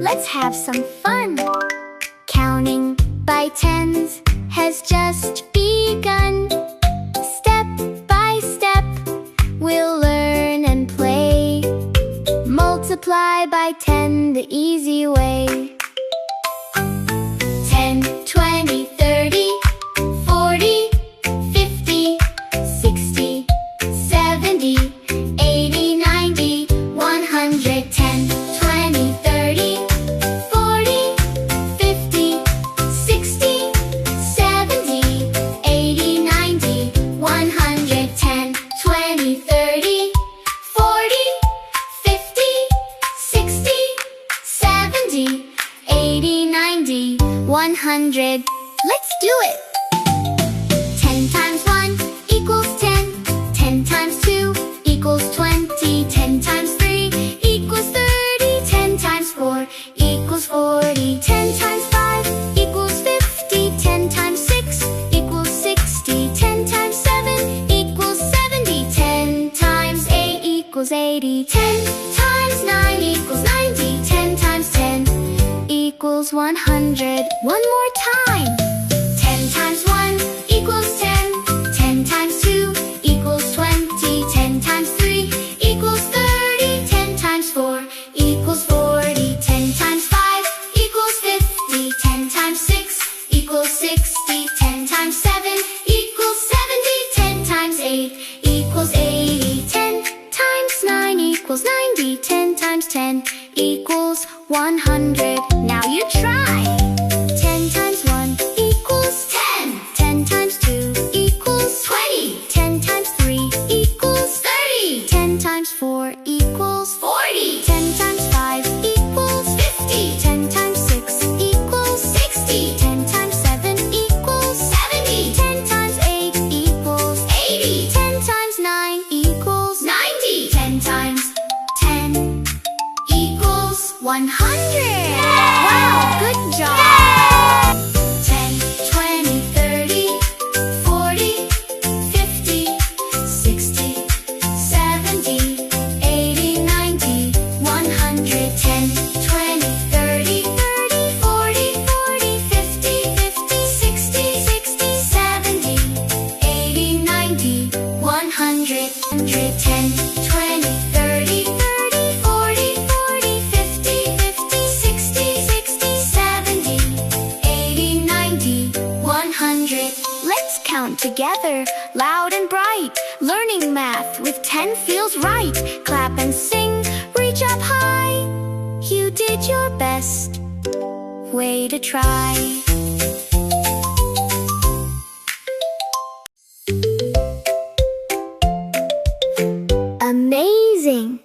let's have some fun. Counting by tens has just begun. Step by step, we'll learn and play. Multiply by 10 the easy way. 10, 20, 30, 40, 50, 60, 70, 80, 90, 100. 10, 20, 30, 40, 50, 60, 70, 80, 90, 100. 10, 20, 30, 40, 50, 60, 70, 80, 90, 100. Let's do it! 10 times 1 equals 10. 10 times 2 equals 20. 10 times 3 equals 30. 10 times 4 equals 40. 10 times 5 equals 50. 10 times 6 equals 60. 10 times 7 equals 70. 10 times 8 equals 80. 10 times 9 equals 90. 10 times 10 equals 100. One more time. 10 times 1 equals 10. 10 times 2 equals 20. 10 times 3 equals 30. 10 times 4 equals 40. 10 times 5 equals 50. 10 times 6 equals 60. 10 times 7 equals 70. 10 times 8 equals 80. 10 times 9 equals 90. 10 times 10 equals 100. Now you try! 10 times 1 equals 10. 10 times 2 equals 20. 10 times 3 equals 30. 10 times 4 equals 40. 10 times 5 equals 50. 10 times 6 equals 60. 10 times 7 equals 70. 10 times 8 equals 80. 10 times 9 equals 90. 10 times 10 equals 100. Wow, good job! 10, 20, 30, 40, 50, 60, 70, 80, 90, 100. 10, 20, 30, 40, 50, 60, 70, 80, 90, 100. 10, 20, 30, 40, 50, 60, 70, 80, 90, 100. Let's count together, loud and bright. Learning math with 10 feels right. Clap and sing, reach up high. You did your best. Way to try. Amazing!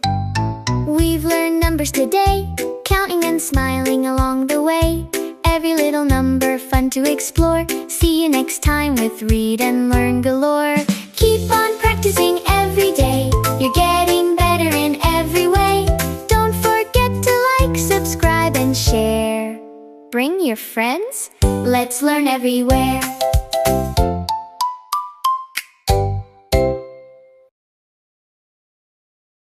We've learned numbers today, counting and smiling along the way. Every little number fun to explore. See you next time with Read and Learn galore. Keep on practicing every day. You're getting better in every way. Don't forget to like, subscribe, and share. Bring your friends. Let's learn everywhere.